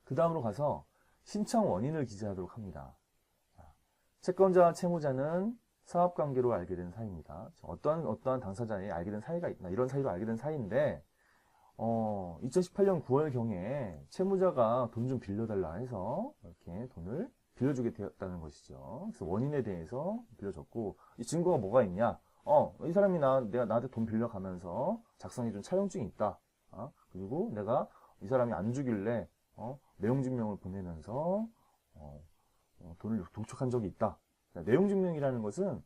그 다음으로 가서 신청 원인을 기재하도록 합니다. 채권자와 채무자는 사업관계로 알게 된 사이입니다. 어떠한 당사자에 알게 된 사이가 있나, 이런 사이로 알게 된 사이인데 2018년 9월경에 채무자가 돈 좀 빌려달라 해서 이렇게 돈을 빌려주게 되었다는 것이죠. 그래서 원인에 대해서 빌려줬고, 이 증거가 뭐가 있냐? 이 사람이 내가 나한테 돈 빌려가면서 작성해준 차용증이 있다. 그리고 내가 이 사람이 안 주길래 내용증명을 보내면서 돈을 독촉한 적이 있다. 내용증명이라는 것은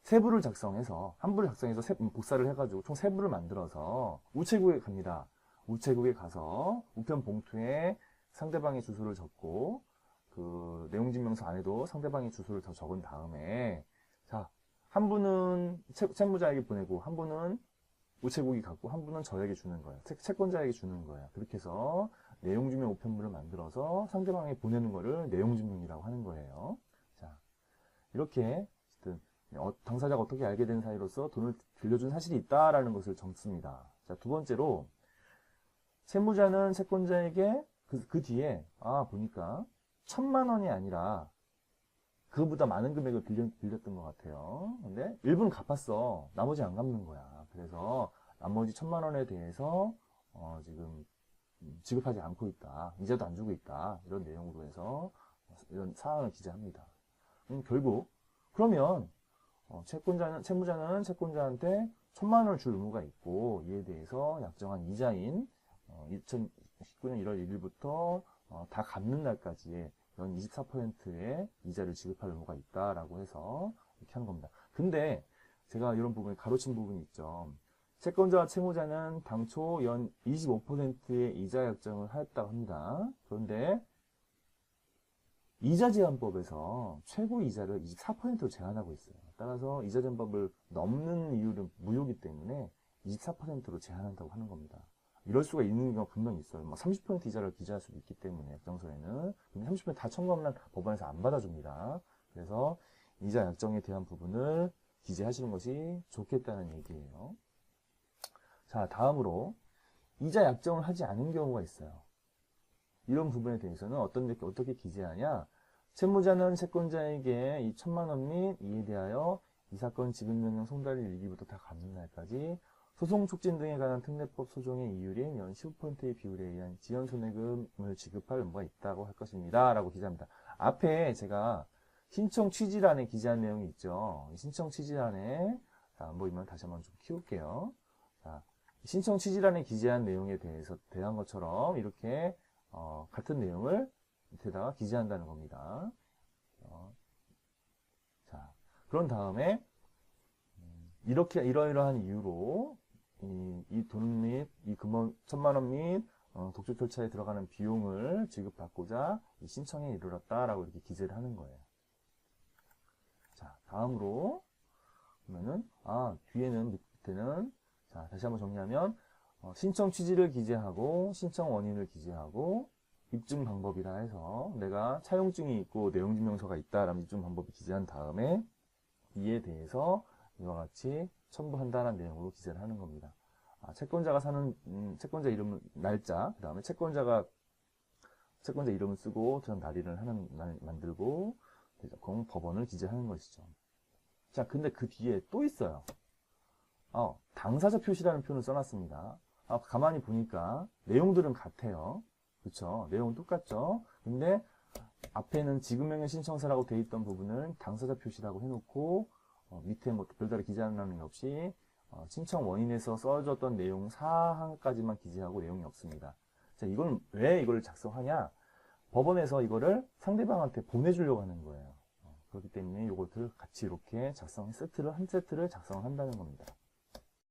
세부를 작성해서, 한 부를 작성해서 복사를 해가지고 총 3부를 만들어서 우체국에 갑니다. 우체국에 가서 우편 봉투에 상대방의 주소를 적고, 그 내용증명서 안에도 상대방의 주소를 더 적은 다음에, 자, 한 분은 채무자에게 보내고, 한 분은 우체국이 갖고, 한 분은 저에게 주는 거예요. 채권자에게 주는 거예요. 그렇게 해서 내용증명 우편물을 만들어서 상대방에게 보내는 거를 내용증명이라고 하는 거예요. 자, 이렇게 당사자가 어떻게 알게 된 사이로서 돈을 빌려준 사실이 있다라는 것을 적습니다. 자, 두 번째로 채무자는 채권자에게 그 뒤에 보니까 1,000만 원이 아니라 그거보다 많은 금액을 빌렸던 것 같아요. 근데 일부는 갚았어. 나머지 안 갚는 거야. 그래서 나머지 1,000만 원에 대해서 지금 지급하지 않고 있다. 이자도 안 주고 있다. 이런 내용으로 해서 이런 사항을 기재합니다. 결국 그러면 채무자는 채권자한테 1,000만 원을 줄 의무가 있고, 이에 대해서 약정한 이자인 2019년 1월 1일부터 다 갚는 날까지의 연 24%의 이자를 지급할 의무가 있다라고 해서 이렇게 한 겁니다. 근데 제가 이런 부분에 가로친 부분이 있죠. 채권자와 채무자는 당초 연 25%의 이자 약정을 하였다고 합니다. 그런데 이자제한법에서 최고 이자를 24%로 제한하고 있어요. 따라서 이자제한법을 넘는 이유는 무효이기 때문에 24%로 제한한다고 하는 겁니다. 이럴 수가 있는 경우가 분명히 있어요. 30% 이자를 기재할 수도 있기 때문에 약정서에는. 근데 30%다 청구하면 법원에서 안 받아줍니다. 그래서 이자 약정에 대한 부분을 기재하시는 것이 좋겠다는 얘기예요. 자, 다음으로 이자 약정을 하지 않은 경우가 있어요. 이런 부분에 대해서는 어떻게 기재하냐? 채무자는 채권자에게 이 1,000만 원 및 이에 대하여 이 사건 지급명령 송달일 일기부터 다 갚는 날까지 소송 촉진 등에 관한 특례법 소송의 이율인 연 15%의 비율에 의한 지연 손해금을 지급할 의무가 있다고 할 것입니다. 라고 기재합니다. 앞에 제가 신청 취지란에 기재한 내용이 있죠. 신청 취지란에, 자, 안 보이면 다시 한번 좀 키울게요. 자, 신청 취지란에 기재한 내용에 대한 것처럼 이렇게 같은 내용을 밑에다가 기재한다는 겁니다. 자, 그런 다음에 이러이러한 이유로 이 돈 및 이 금원 1,000만 원 및 독촉 절차에 들어가는 비용을 지급받고자 이 신청에 이르렀다라고 이렇게 기재를 하는 거예요. 자, 다음으로 보면은 뒤에는 밑에는 자, 다시 한번 정리하면 신청 취지를 기재하고 신청 원인을 기재하고 입증 방법이라 해서 내가 차용증이 있고 내용증명서가 있다라는 입증 방법을 기재한 다음에 이에 대해서 이와 같이 첨부한다는 내용으로 기재를 하는 겁니다. 채권자가 사는 채권자 이름 날짜, 그 다음에 채권자 이름을 쓰고 그런 날인을 만들고 법원을 기재하는 것이죠. 자, 근데 그 뒤에 또 있어요. 당사자 표시라는 표현을 써놨습니다. 가만히 보니까 내용들은 같아요. 그쵸? 내용은 똑같죠? 근데 앞에는 지급명령 신청서라고 되어 있던 부분을 당사자 표시라고 해놓고 밑에 뭐 별다른 기재하는 내용이 없이 신청 원인에서 써졌던 내용 사항까지만 기재하고 내용이 없습니다. 자, 왜 이걸 작성하냐? 법원에서 이거를 상대방한테 보내주려고 하는 거예요. 그렇기 때문에 이것들 같이 이렇게 한 세트를 작성을 한다는 겁니다.